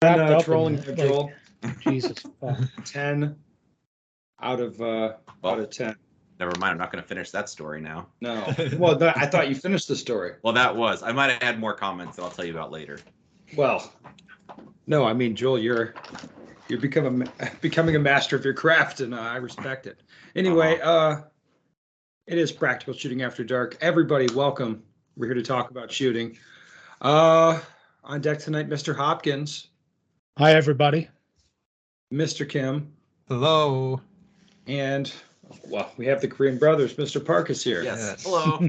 wrapped up trolling in there, it. Joel. Jesus fuck. 10 out of 10. Never mind. I'm not going to finish that story now. No. Well, I thought you finished the story. Well, that was. I might have had more comments that I'll tell you about later. Well, no, I mean, Joel, you're becoming a master of your craft, and I respect it. Anyway, it is Practical Shooting After Dark. Everybody, welcome. We're here to talk about shooting. On deck tonight, Mr. Hopkins. Hi, everybody. Mr. Kim. Hello. And, well, we have the Korean brothers. Mr. Park is here. Yes. Hello.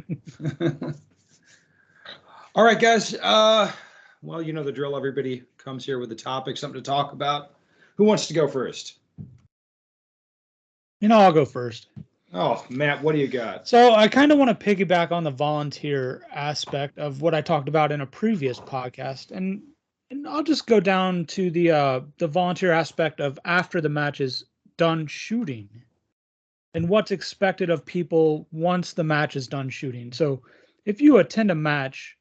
All right, guys. Well, you know the drill. Everybody comes here with a topic, something to talk about. Who wants to go first? I'll go first. Oh, Matt, what do you got? So I kind of want to piggyback on the volunteer aspect of what I talked about in a previous podcast, and I'll just go down to the volunteer aspect of after the match is done shooting, and what's expected of people once the match is done shooting. So if you attend a match,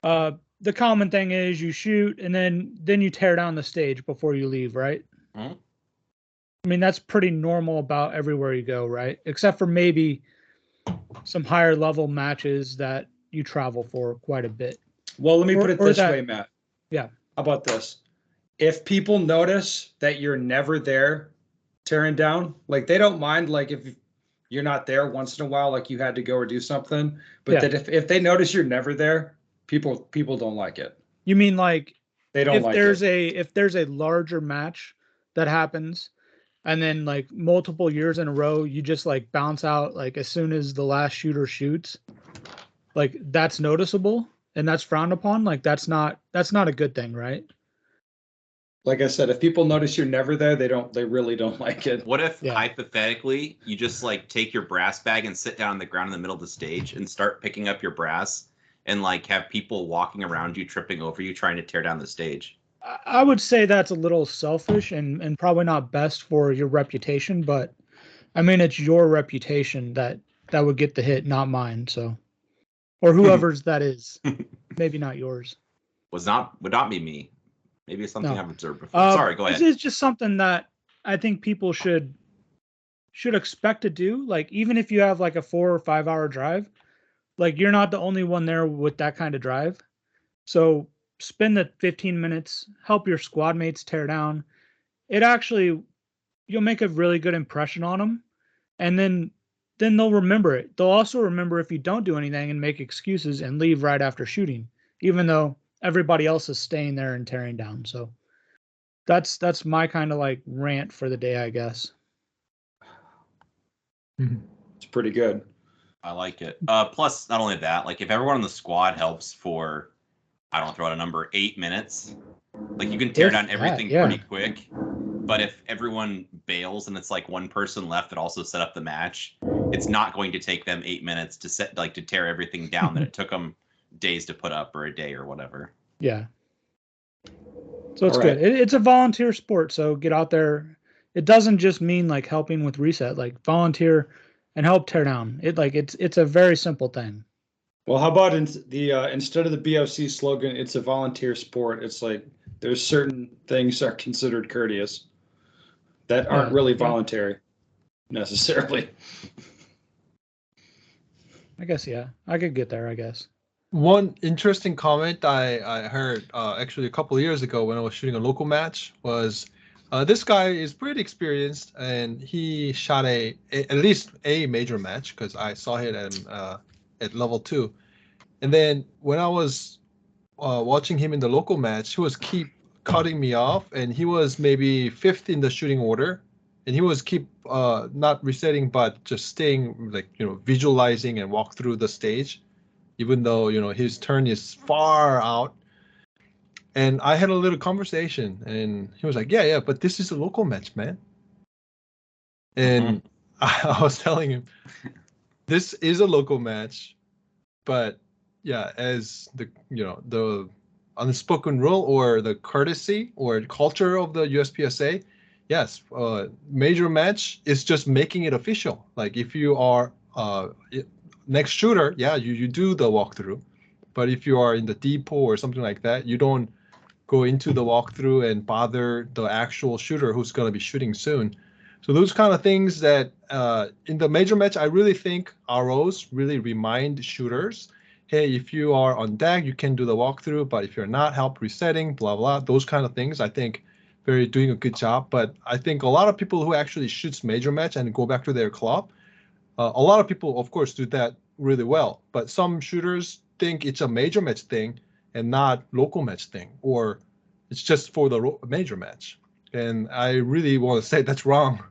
the common thing is you shoot and then you tear down the stage before you leave, right? Mm-hmm. I mean, that's pretty normal about everywhere you go, right? Except for maybe some higher level matches that you travel for quite a bit. Well, let me put it this way, Matt. Yeah. How about this? If people notice that you're never there tearing down, like they don't mind, like if you're not there once in a while, like you had to go or do something, but that if they notice you're never there, people don't like it. You mean like they don't like it. If there's a larger match that happens, and then like multiple years in a row, you just like bounce out like as soon as the last shooter shoots, like that's noticeable and that's frowned upon. Like that's not a good thing, right? Like I said, if people notice you're never there, they really don't like it. What if hypothetically you just like take your brass bag and sit down on the ground in the middle of the stage and start picking up your brass and like have people walking around you, tripping over you, trying to tear down the stage? I would say that's a little selfish and probably not best for your reputation, but I mean, it's your reputation that would get the hit, not mine. So, or whoever's that is, maybe not yours. Would not be me. Maybe it's something I've observed before. Sorry, go ahead. It's just something that I think people should expect to do. Like, even if you have like a 4 or 5 hour drive, like you're not the only one there with that kind of drive. So spend the 15 minutes, help your squad mates tear down. You'll make a really good impression on them. And then they'll remember it. They'll also remember if you don't do anything and make excuses and leave right after shooting, even though everybody else is staying there and tearing down. So that's my kind of like rant for the day, I guess. It's pretty good. I like it. Plus, not only that, like if everyone on the squad helps for, I don't throw out a number, 8 minutes, like you can tear down everything pretty quick. But if everyone bails and it's like one person left that also set up the match, it's not going to take them 8 minutes to tear everything down that it took them days to put up or a day or whatever. Yeah. So it's good. It's a volunteer sport, so get out there. It doesn't just mean like helping with reset, like volunteer and help tear down. It's a very simple thing. Well, how about instead of the BOC slogan, it's a volunteer sport. It's like there's certain things are considered courteous that aren't really voluntary necessarily. I guess, I could get there, I guess. One interesting comment I heard actually a couple of years ago when I was shooting a local match was this guy is pretty experienced and he shot at least a major match because I saw it at level 2. And then when I was watching him in the local match, he was keep cutting me off and he was maybe 5th in the shooting order. And he was keep not resetting, but just staying like, visualizing and walk through the stage, even though, his turn is far out. And I had a little conversation and he was like, yeah, but this is a local match, man. And I was telling him, this is a local match, but yeah, as the unspoken rule or the courtesy or culture of the USPSA, yes, major match is just making it official. Like if you are next shooter, you do the walkthrough. But if you are in the depot or something like that, you don't go into the walkthrough and bother the actual shooter who's going to be shooting soon. So those kind of things that in the major match, I really think ROs really remind shooters, hey, if you are on deck, you can do the walkthrough, but if you're not, help resetting, blah, blah, those kind of things. I think they're doing a good job. But I think a lot of people who actually shoots major match and go back to their club, a lot of people, of course, do that really well. But some shooters think it's a major match thing and not local match thing, or it's just for the major match. And I really want to say that's wrong.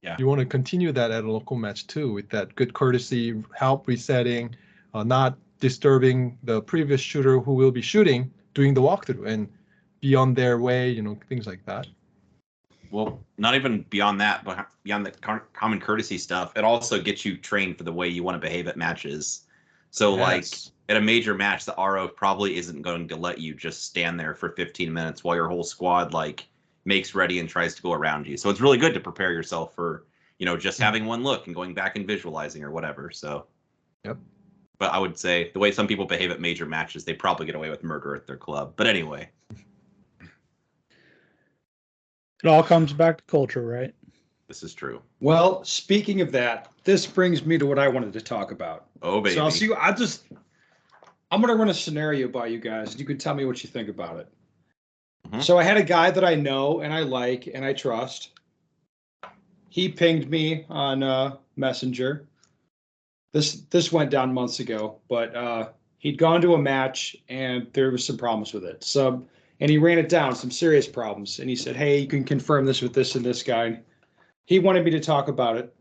Yeah. You want to continue that at a local match too, with that good courtesy, help resetting, not disturbing the previous shooter who will be shooting, doing the walkthrough, and be on their way, things like that. Well, not even beyond that, but beyond the common courtesy stuff, it also gets you trained for the way you want to behave at matches. So, like, at a major match, the RO probably isn't going to let you just stand there for 15 minutes while your whole squad, like, makes ready and tries to go around you. So it's really good to prepare yourself for, just having one look and going back and visualizing or whatever. So, yep. But I would say the way some people behave at major matches, they probably get away with murder at their club. But anyway. It all comes back to culture, right? This is true. Well, speaking of that, this brings me to what I wanted to talk about. Oh, baby. So I'm going to run a scenario by you guys, and you can tell me what you think about it. Mm-hmm. So I had a guy that I know and I like and I trust. He pinged me on Messenger. This went down months ago, but he'd gone to a match and there was some problems with it. And he ran it down, some serious problems. And he said, hey, you can confirm this with this and this guy. He wanted me to talk about it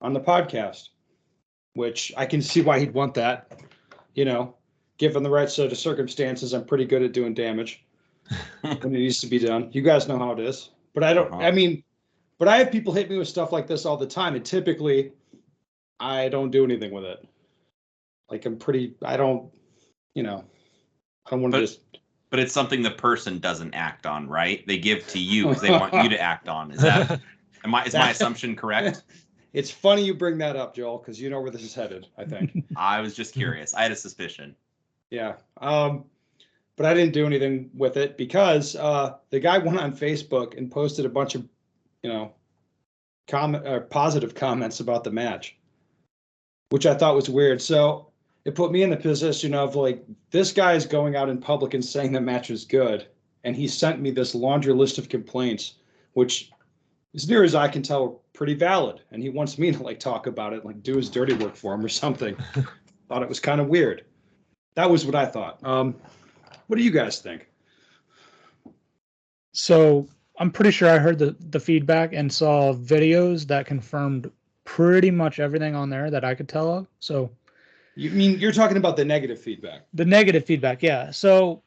on the podcast, which I can see why he'd want that. Given the right set of circumstances, I'm pretty good at doing damage when it needs to be done. You guys know how it is. But but I have people hit me with stuff like this all the time. And typically, I don't do anything with it. Like, I don't want to just. But it's something the person doesn't act on, right? They give to you because they want you to act on. Is my assumption correct? It's funny you bring that up, Joel, because you know where this is headed, I think. I was just curious. I had a suspicion. Yeah. But I didn't do anything with it because the guy went on Facebook and posted a bunch of, positive comments about the match, which I thought was weird. So it put me in the position of, like, this guy is going out in public and saying the match was good. And he sent me this laundry list of complaints, which, as near as I can tell, are pretty valid. And he wants me to, like, talk about it, like, do his dirty work for him or something. Thought it was kind of weird. That was what I thought. What do you guys think? So I'm pretty sure I heard the feedback and saw videos that confirmed pretty much everything on there that I could tell of. So you mean you're talking about the negative feedback? The negative feedback, yeah. So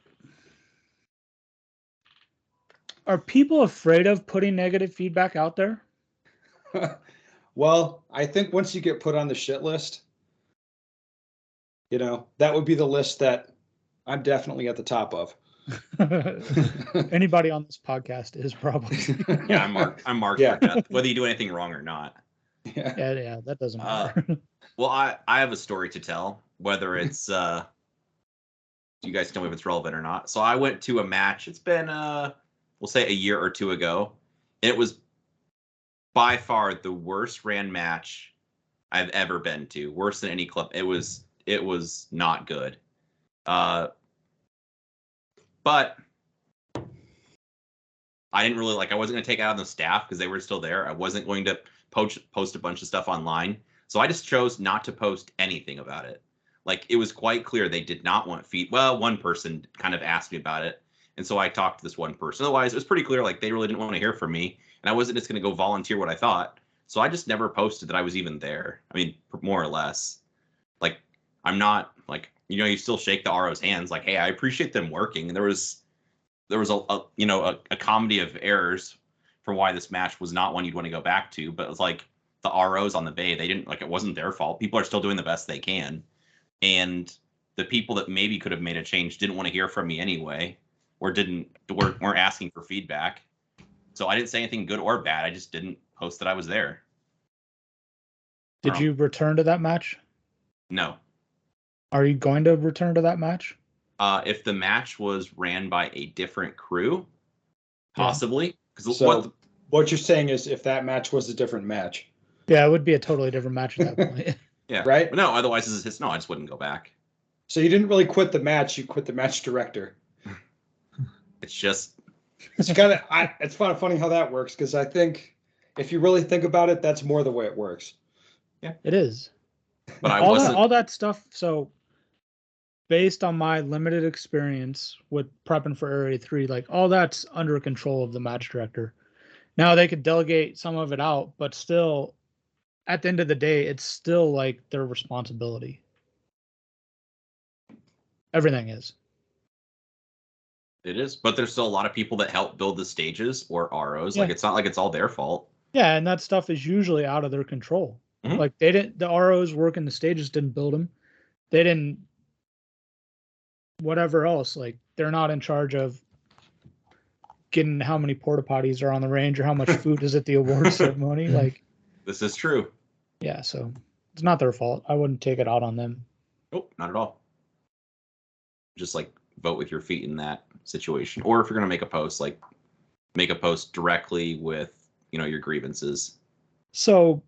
are people afraid of putting negative feedback out there? Well, I think once you get put on the shit list, that would be the list that I'm definitely at the top of. Anybody on this podcast is probably. Yeah, I'm marked for death, whether you do anything wrong or not. Yeah, that doesn't matter. Well, I have a story to tell, whether it's you guys tell me if it's relevant or not. So I went to a match. It's been we'll say a year or two ago. It was by far the worst ran match I've ever been to. Worse than any club. It was not good. But I didn't really I wasn't going to take it out on the staff because they were still there. I wasn't going to post a bunch of stuff online. So I just chose not to post anything about it. Like, it was quite clear they did not want feed. Well, one person kind of asked me about it. And so I talked to this one person. Otherwise, it was pretty clear, they really didn't want to hear from me. And I wasn't just going to go volunteer what I thought. So I just never posted that I was even there. I mean, more or less. I'm not, you still shake the RO's hands. Hey, I appreciate them working. And there was a comedy of errors for why this match was not one you'd want to go back to. But it was the ROs on the Bay, they didn't, it wasn't their fault. People are still doing the best they can. And the people that maybe could have made a change didn't want to hear from me anyway, or weren't asking for feedback. So I didn't say anything good or bad. I just didn't post that I was there. Did you return to that match? No. Are you going to return to that match? If the match was ran by a different crew, possibly. Because So what you're saying is if that match was a different match. Yeah, it would be a totally different match at that point. Yeah. Right? But no, otherwise no, I just wouldn't go back. So you didn't really quit the match, you quit the match director. It's just It's kind of it's funny how that works, because I think if you really think about it, that's more the way it works. Yeah. It is. But I all wasn't all that stuff. So based on my limited experience with prepping for Area 3, like all that's under control of the match director. Now they could delegate some of it out, but still at the end of the day, it's still like their responsibility. Everything is. It is, but there's still a lot of people that help build the stages or ROs. Yeah. Like it's not like it's all their fault. Yeah, and that stuff is usually out of their control. Mhm. Like the ROs working the stages didn't build them. They didn't whatever else. Like they're not in charge of getting how many porta potties are on the range or how much food is at the award ceremony. Like This is true. yeah, so it's not their fault. I wouldn't take it out on them. Nope, not at all. Just like vote with your feet in that situation. Or if you're gonna make a post, like make a post directly with, your grievances. So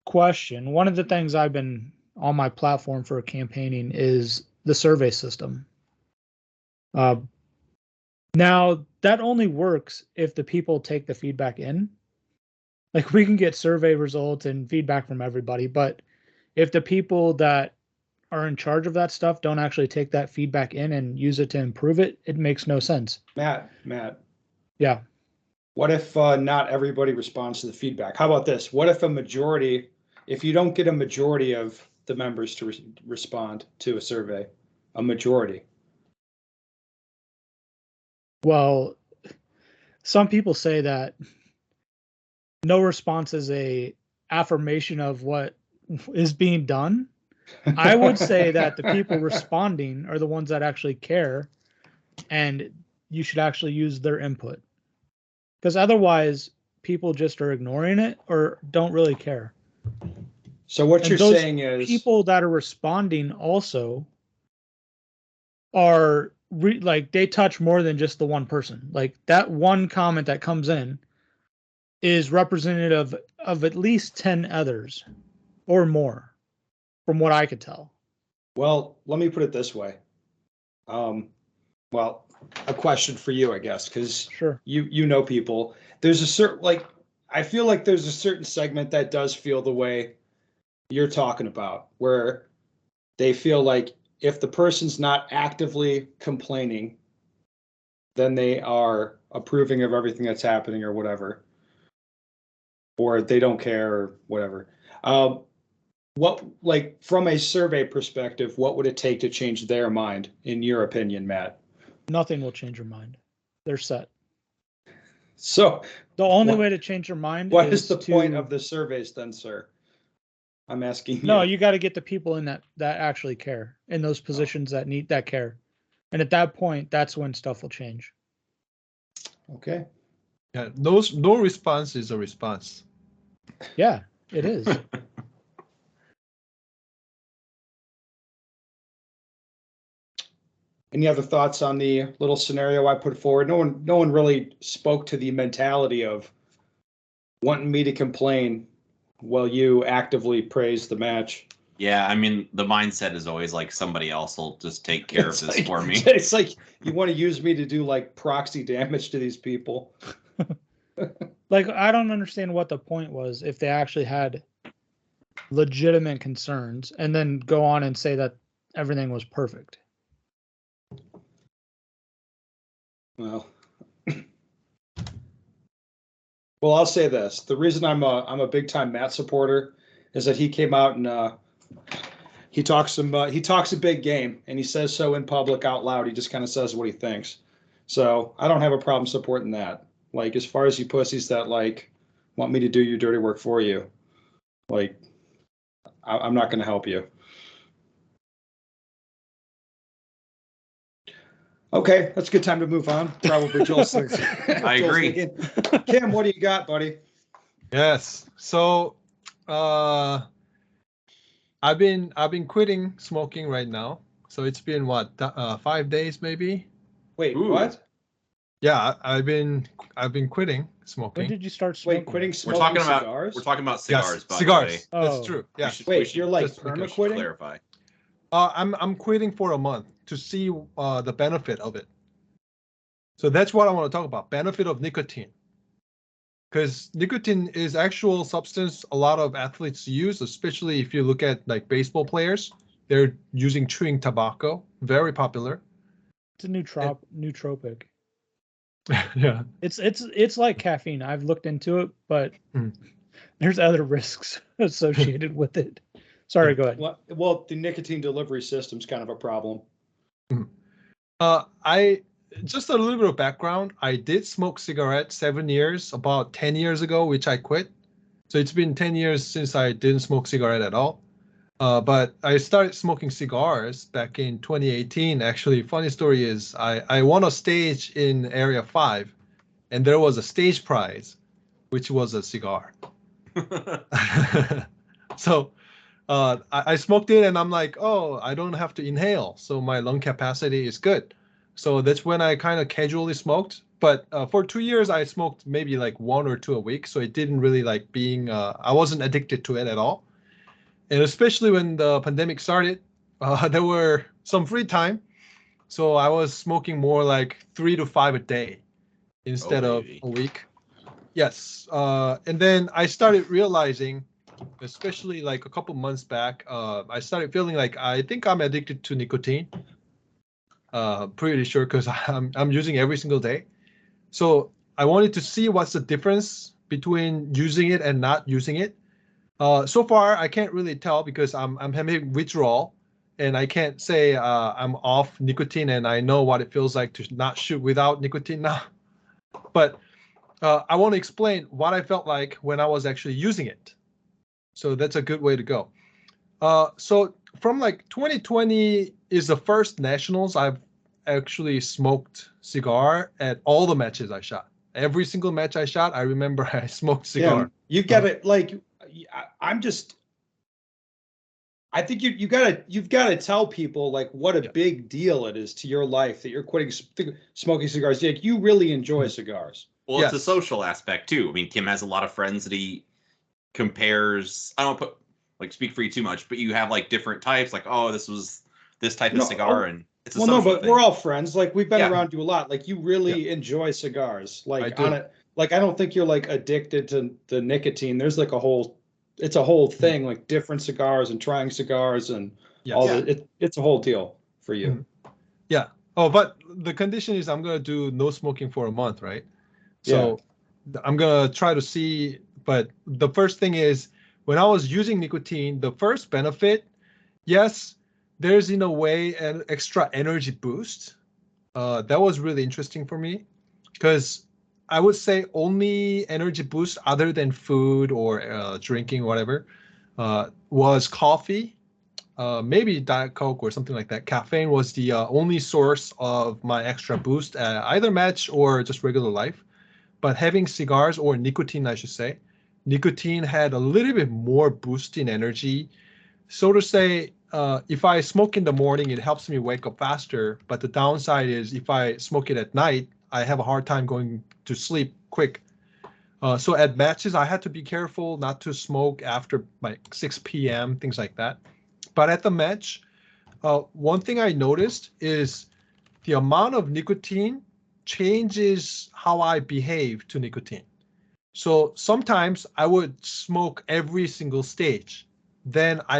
question, one of the things I've been on my platform for campaigning is the survey system. Now that only works if the people take the feedback in. Like we can get survey results and feedback from everybody, but if the people that are in charge of that stuff don't actually take that feedback in and use it to improve it, it makes no sense. Matt. Yeah. What if not everybody responds to the feedback? How about this? What if if you don't get a majority of the members to respond to a survey, a majority? Well, some people say that no response is a affirmation of what is being done. I would say that the people responding are the ones that actually care, and you should actually use their input. Because otherwise, people just are ignoring it or don't really care. So what And you're those saying is people that are responding also are like they touch more than just the one person. Like that one comment that comes in is representative of at least 10 others or more, from what I could tell. Well, let me put it this way. Well, a question for you, I guess, because Sure. you know people. There's a certain I feel like there's a certain segment that does feel the way you're talking about, where they feel like if the person's not actively complaining, then they are approving of everything that's happening or whatever, or they don't care or whatever. What, like, from a survey perspective, what would it take to change their mind, in your opinion, Matt? Nothing will change your mind. They're set. So the only way to change your mind what is the point of the surveys then, sir? I'm asking No, you got to get the people in that actually care, in those positions that need that care. And at that point, that's when stuff will change. Okay. Yeah, no response is a response. Yeah, it is. Any other thoughts on the little scenario I put forward? No one really spoke to the mentality of wanting me to complain while you actively praise the match. Yeah, I mean, the mindset is always like somebody else will just take care of this for me. It's like you want to use me to do like proxy damage to these people. Like, I don't understand what the point was if they actually had legitimate concerns and then go on and say that everything was perfect. Well, I'll say this. The reason I'm a big time Matt supporter is that he came out and he talks a big game, and he says so in public out loud. He just kind of says what he thinks. So I don't have a problem supporting that. Like, as far as you pussies that like want me to do your dirty work for you, like I'm not going to help you. Okay, that's a good time to move on. Probably Joel's thinks. I agree. Cam, what do you got, buddy? Yes. So I've been quitting smoking right now. So it's been what 5 days maybe. Wait, Ooh. what? Yeah, I've been quitting smoking. When did you start smoking? Wait, quitting We're smoking talking about cigars? cigars, by the cigars. way. That's Oh. true. We Yeah. should- Wait, we should- you're like just because- we should perma-quitting? clarify. I'm quitting for a month to see the benefit of it. So that's what I want to talk about, benefit of nicotine. Because nicotine is actual substance a lot of athletes use, especially if you look at like baseball players. They're using chewing tobacco, very popular. It's a nootropic. Yeah. It's like caffeine. I've looked into it, but Mm. there's other risks associated with it. Sorry, go ahead. Well, the nicotine delivery system's kind of a problem. I just a little bit of background. I did smoke cigarettes 7 years, about 10 years ago, which I quit. So it's been 10 years since I didn't smoke cigarette at all. But I started smoking cigars back in 2018. Actually, funny story is I won a stage in Area 5, and there was a stage prize, which was a cigar. So I smoked it, and I'm like, oh, I don't have to inhale, so my lung capacity is good. So that's when I kind of casually smoked. But for 2 years, I smoked maybe like 1 or 2 a week. So it didn't really like being, I wasn't addicted to it at all. And especially when the pandemic started, there were some free time. So I was smoking more like 3 to 5 a day instead of baby. a week. Yes. And then I started realizing, especially like a couple months back, I started feeling like I think I'm addicted to nicotine. Pretty sure because I'm using every single day. So I wanted to see what's the difference between using it and not using it. So far, I can't really tell because I'm having withdrawal, and I can't say I'm off nicotine and I know what it feels like to not shoot without nicotine now. But I want to explain what I felt like when I was actually using it. So that's a good way to go. So from like 2020 is the first nationals I've actually smoked cigar at all the matches I shot. Every single match I shot, I remember I smoked cigar. Yeah, you got to like. I think you've got to tell people like what a big deal it is to your life that you're quitting smoking cigars. Like you really enjoy cigars. Well, Yes. it's a social aspect too. I mean, Kim has a lot of friends that he compares. I don't speak for you too much, but you have like different types. Like, oh, this was this type of cigar, and it's a social but thing. we're all friends. Like we've been Yeah. around you a lot. Like you really enjoy cigars. Like I do. on it. Like I don't think you're like addicted to the nicotine. There's like it's a whole thing. Like different cigars and trying cigars and all that. It's a whole deal for you. Yeah. Oh, but the condition is I'm gonna do no smoking for a month, right? So I'm gonna try to see. But the first thing is when I was using nicotine, the first benefit, yes, there's in a way an extra energy boost. That was really interesting for me because I would say only energy boost other than food or drinking, whatever, was coffee. Maybe Diet Coke or something like that. Caffeine was the only source of my extra boost, either match or just regular life. But having cigars or nicotine, I should say, nicotine had a little bit more boost in energy. So to say, if I smoke in the morning, it helps me wake up faster. But the downside is if I smoke it at night, I have a hard time going to sleep quick. So at matches, I had to be careful not to smoke after like 6 p.m., things like that. But at the match, one thing I noticed is the amount of nicotine changes how I behave to nicotine. So sometimes I would smoke every single stage. Then I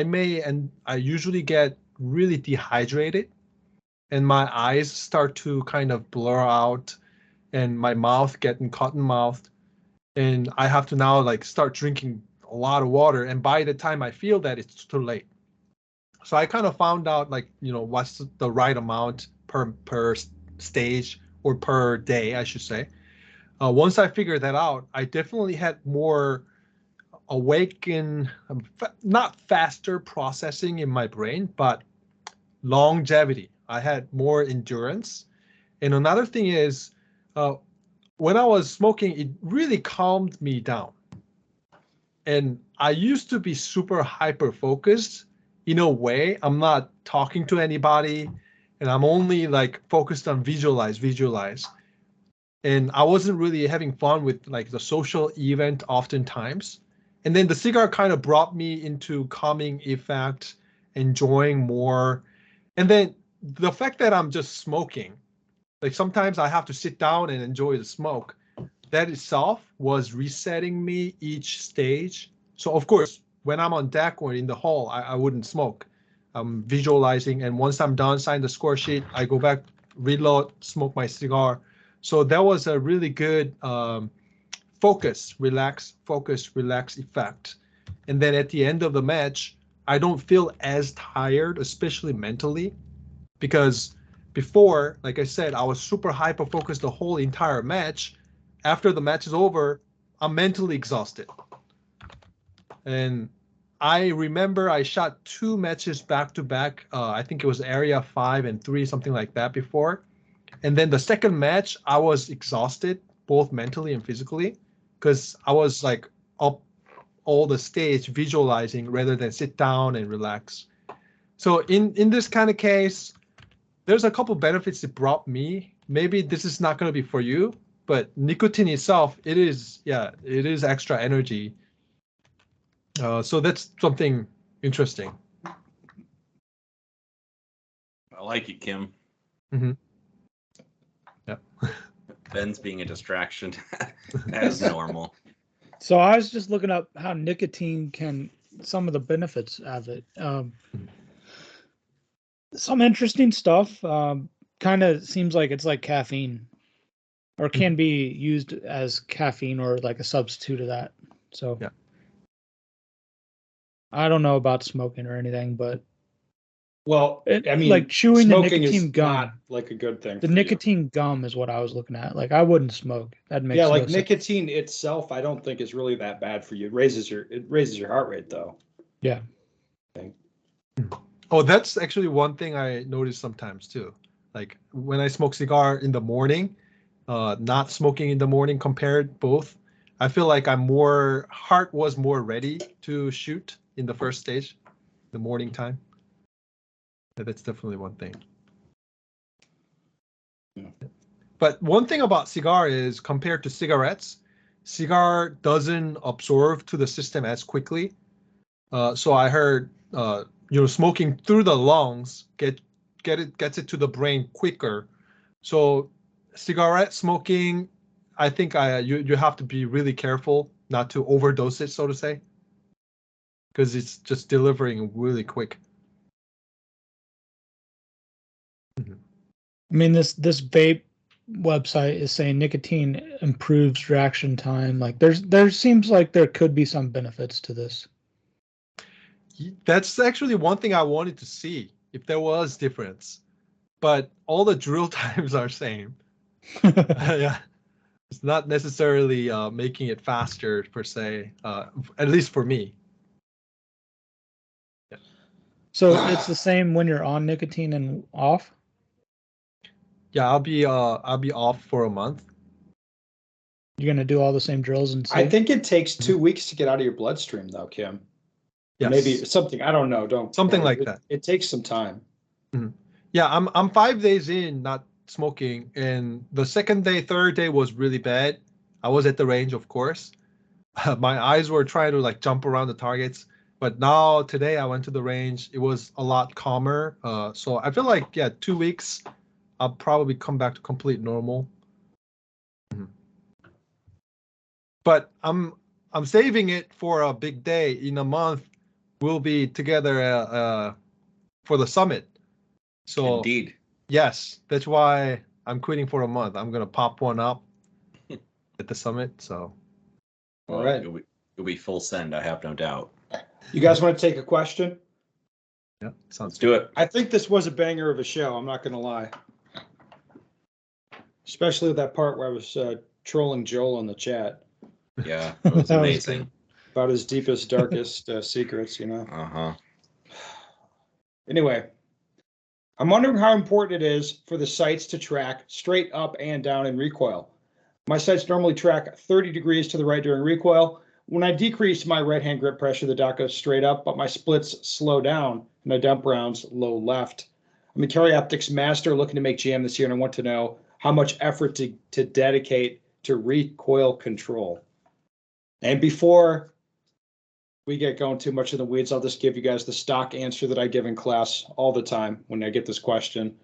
usually get really dehydrated and my eyes start to kind of blur out and my mouth getting cotton mouthed. And I have to now like start drinking a lot of water. And by the time I feel that, it's too late. So I kind of found out like, what's the right amount per stage or per day, I should say. Once I figured that out, I definitely had more not faster processing in my brain, but longevity. I had more endurance. And another thing is, when I was smoking, it really calmed me down. And I used to be super hyper focused in a way, I'm not talking to anybody, and I'm only like focused on visualize. And I wasn't really having fun with like the social event oftentimes. And then the cigar kind of brought me into calming effect, enjoying more. And then the fact that I'm just smoking, like sometimes I have to sit down and enjoy the smoke. That itself was resetting me each stage. So of course, when I'm on deck or in the hall, I wouldn't smoke. I'm visualizing, and once I'm done, sign the score sheet, I go back, reload, smoke my cigar. So that was a really good focus, relax effect. And then at the end of the match, I don't feel as tired, especially mentally, because before, like I said, I was super hyper focused the whole entire match. After the match is over, I'm mentally exhausted. And I remember I shot 2 matches back to back. I think it was area 5 and 3, something like that before. And then the second match, I was exhausted, both mentally and physically, because I was like up all the stage visualizing rather than sit down and relax. So in this kind of case, there's a couple benefits it brought me. Maybe this is not going to be for you, but nicotine itself, it is extra energy. So that's something interesting. I like it, Kim. Mm-hmm. Yeah. Ben's being a distraction as normal. So I was just looking up how nicotine can, some of the benefits of it. Some interesting stuff. Kind of seems like it's like caffeine, or can be used as caffeine or like a substitute of that. So yeah. I don't know about smoking or anything, but well, I mean, like chewing the smoking nicotine is gum, not like a good thing. the for nicotine you. gum is what I was looking at. Like I wouldn't smoke. That makes Yeah, no like sense. nicotine itself, I don't think is really that bad for you. It raises your heart rate though. Yeah. Oh, that's actually one thing I notice sometimes too. Like when I smoke cigar in the morning, not smoking in the morning, compared both, I feel like heart was more ready to shoot in the first stage, the morning time. Yeah, that's definitely one thing. Yeah. But one thing about cigar is compared to cigarettes, cigar doesn't absorb to the system as quickly. So I heard, smoking through the lungs gets it to the brain quicker. So cigarette smoking, I think you have to be really careful not to overdose it, so to say, because it's just delivering really quick. I mean, this vape website is saying nicotine improves reaction time. Like there seems like there could be some benefits to this. That's actually one thing I wanted to see if there was difference, but all the drill times are same. Yeah, it's not necessarily making it faster per se, at least for me. Yeah. So it's the same when you're on nicotine and off? Yeah, I'll be off for a month. You're gonna do all the same drills and see? I think it takes 2 weeks to get out of your bloodstream though, Kim. Yes. Maybe something, I don't know. Something like that. It takes some time. Mm-hmm. Yeah, I'm 5 days in not smoking, and the second day, third day was really bad. I was at the range, of course. My eyes were trying to like jump around the targets, but now today I went to the range. It was a lot calmer. So I feel like 2 weeks, I'll probably come back to complete normal. Mm-hmm. But I'm saving it for a big day. In a month, we'll be together for the summit. So Indeed. Yes, that's why I'm quitting for a month. I'm gonna pop one up at the summit. So, all right, it'll be full send. I have no doubt. You guys want to take a question? Yeah, let's do it. I think this was a banger of a show. I'm not gonna lie, especially that part where I was trolling Joel in the chat. Yeah, it was amazing. About his deepest, darkest secrets, Anyway, I'm wondering how important it is for the sights to track straight up and down in recoil. My sights normally track 30 degrees to the right during recoil. When I decrease my right hand grip pressure, the dot goes straight up, but my splits slow down and I dump rounds low left. I'm a carry optics master looking to make GM this year, and I want to know how much effort to dedicate to recoil control. And before we get going too much in the weeds, I'll just give you guys the stock answer that I give in class all the time when I get this question.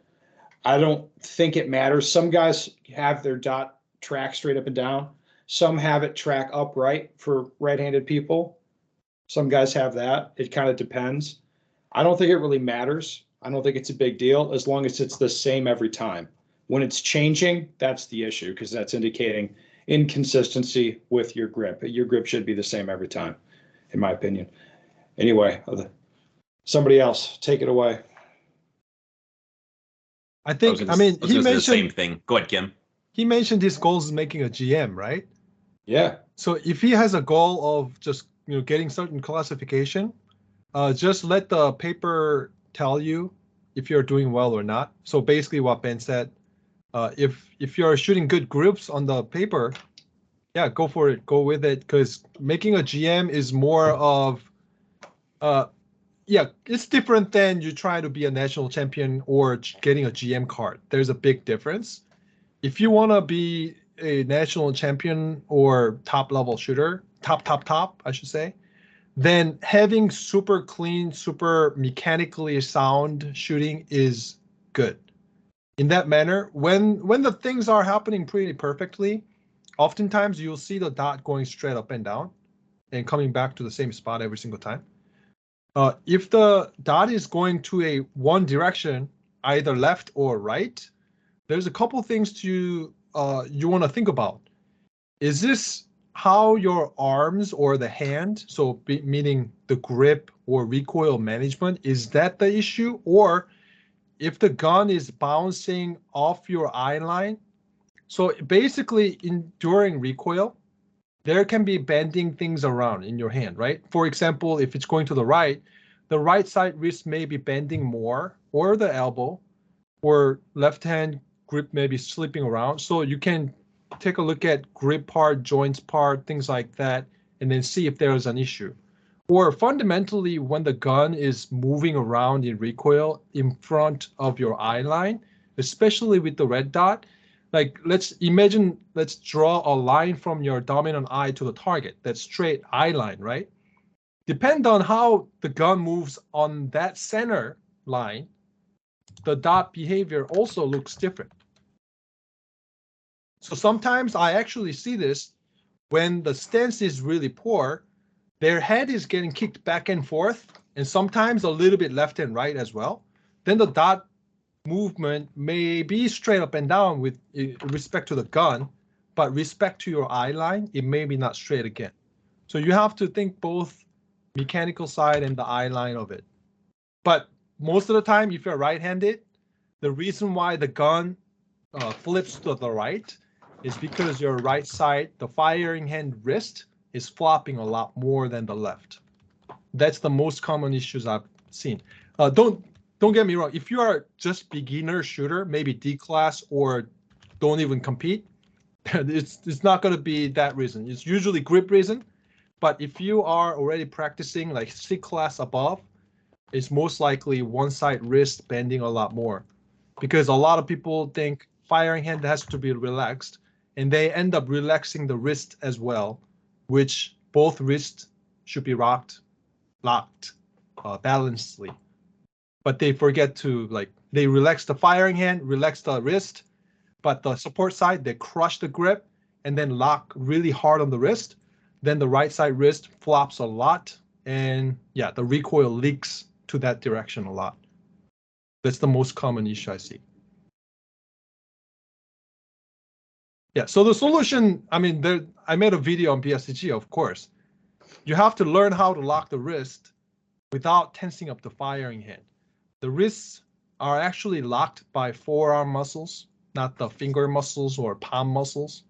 I don't think it matters. Some guys have their dot track straight up and down. Some have it track upright for right-handed people. Some guys have that. It kind of depends. I don't think it really matters. I don't think it's a big deal as long as it's the same every time. When it's changing, that's the issue because that's indicating inconsistency with your grip. Your grip should be the same every time, in my opinion. Anyway, somebody else, take it away. I think, he mentioned the same thing. Go ahead, Kim. He mentioned his goals is making a GM, right? Yeah. So if he has a goal of just getting certain classification, just let the paper tell you if you're doing well or not. So basically what Ben said, if you're shooting good groups on the paper, yeah, go for it, go with it, because making a GM is more of, yeah, it's different than you try to be a national champion or getting a GM card. There's a big difference. If you want to be a national champion or top level shooter, top, I should say, then having super clean, super mechanically sound shooting is good. In that manner, when the things are happening pretty perfectly, oftentimes you'll see the dot going straight up and down and coming back to the same spot every single time. If the dot is going to a one direction, either left or right, there's a couple things you want to think about. Is this how your arms or the hand, so meaning the grip or recoil management, is that the issue? Or if the gun is bouncing off your eye line, so basically during recoil, there can be bending things around in your hand, right? For example, if it's going to the right side wrist may be bending more, or the elbow, or left hand grip may be slipping around. So you can take a look at grip part, joints part, things like that, and then see if there is an issue. Or fundamentally, when the gun is moving around in recoil in front of your eye line, especially with the red dot, like let's draw a line from your dominant eye to the target, that straight eye line, right? Depend on how the gun moves on that center line, the dot behavior also looks different. So sometimes I actually see this when the stance is really poor, their head is getting kicked back and forth, and sometimes a little bit left and right as well. Then the dot movement may be straight up and down with respect to the gun, but respect to your eye line, it may be not straight again. So you have to think both mechanical side and the eye line of it. But most of the time, if you're right-handed, the reason why the gun flips to the right is because your right side, the firing hand wrist, is flopping a lot more than the left. That's the most common issues I've seen. Don't get me wrong. If you are just beginner shooter, maybe D class or don't even compete, it's not going to be that reason. It's usually grip reason. But if you are already practicing like C class above, it's most likely one side wrist bending a lot more, because a lot of people think firing hand has to be relaxed, and they end up relaxing the wrist as well, which both wrists should be locked balancedly. But they forget to, they relax the firing hand, relax the wrist, but the support side, they crush the grip and then lock really hard on the wrist. Then the right side wrist flops a lot, and yeah, the recoil leaks to that direction a lot. That's the most common issue I see. Yeah, so the solution, I made a video on BSCG, of course. You have to learn how to lock the wrist without tensing up the firing hand. The wrists are actually locked by forearm muscles, not the finger muscles or palm muscles.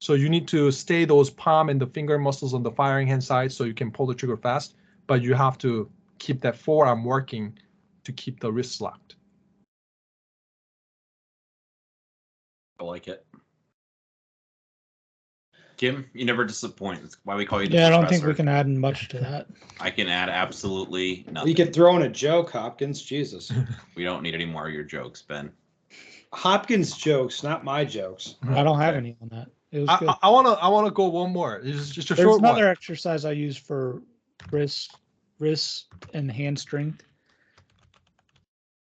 So you need to stay those palm and the finger muscles on the firing hand side so you can pull the trigger fast, but you have to keep that forearm working to keep the wrists locked. I like it. Kim, you never disappoint. That's why we call you the Yeah, I don't professor. think we can add much to that. I can add absolutely nothing. You could throw in a joke, Hopkins. Jesus. We don't need any more of your jokes, Ben. Hopkins jokes, not my jokes. I don't have Okay. any on that. It was good. I wanna go one more. It's just a There's short another one. exercise I use for wrist and hand strength.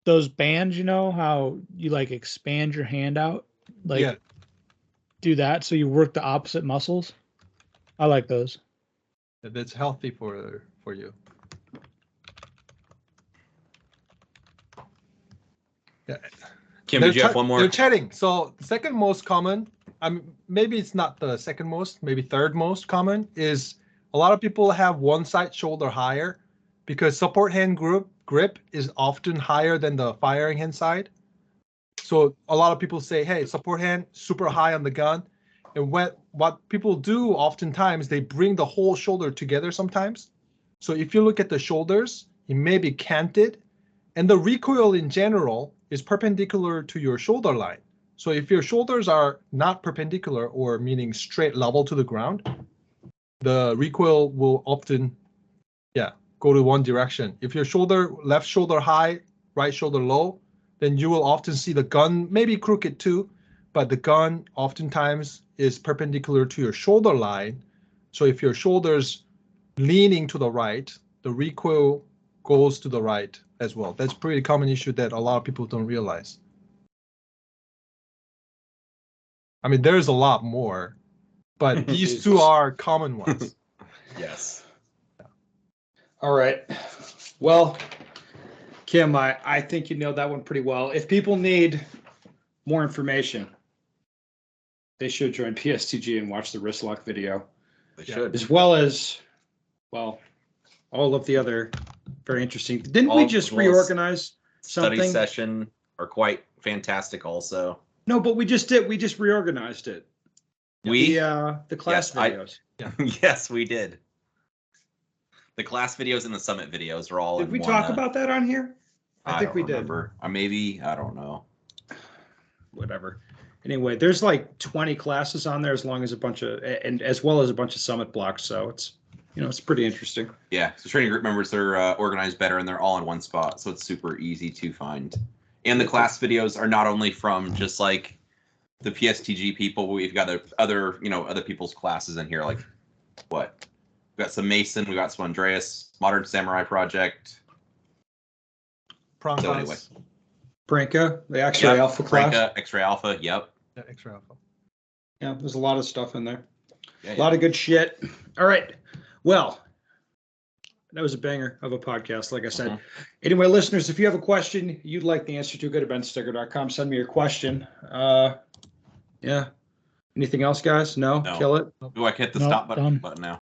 Those bands, you know how you like expand your hand out, like Yeah. do that so you work the opposite muscles. I like those. That's healthy for you. Yeah. Kim, did you have one more? They're chatting. So the second most common, maybe it's not the second most, maybe third most common, is a lot of people have one side shoulder higher because support hand grip is often higher than the firing hand side. So a lot of people say, hey, support hand super high on the gun. And what people do oftentimes, they bring the whole shoulder together sometimes. So if you look at the shoulders, it may be canted, and the recoil in general is perpendicular to your shoulder line. So if your shoulders are not perpendicular, or meaning straight level to the ground, the recoil will often, go to one direction. If your left shoulder high, right shoulder low, then you will often see the gun maybe crooked too, but the gun oftentimes is perpendicular to your shoulder line. So if your shoulder's leaning to the right, the recoil goes to the right as well. That's a pretty common issue that a lot of people don't realize. I mean, there's a lot more, but these two are common ones. Yes. All right. Well, Kim, I think you nailed that one pretty well. If people need more information, they should join PSTG and watch the wrist lock video, They should. as well as, well, all of the other very interesting. Didn't we just reorganize Study something? session are quite fantastic also. No, but we just did. We just reorganized it. The class videos. Yes, we did. The class videos and the summit videos are all Did in we one, talk about that on here? I think don't we remember. Maybe, I don't know. Whatever. Anyway, there's like 20 classes on there, as long as a bunch of, and as well as a bunch of summit blocks. So it's, it's pretty interesting. Yeah, so training group members, they're organized better and they're all in one spot, so it's super easy to find. And the class videos are not only from just like the PSTG people, but we've got other people's classes in here. Like what? We got some Mason, we got some Andreas, Modern Samurai Project. So anyway, Pranka, the X-Ray Alpha class. Pranka, X-Ray Alpha, yep. Yeah, X-Ray Alpha. Yeah, there's a lot of stuff in there. Yeah, A lot of good shit. All right. Well, that was a banger of a podcast, like I said. Anyway, listeners, if you have a question you'd like the answer to, go to bensticker.com. Send me your question. Yeah. Anything else, guys? No? No. Kill it? Do I hit the Nope, stop button done. now?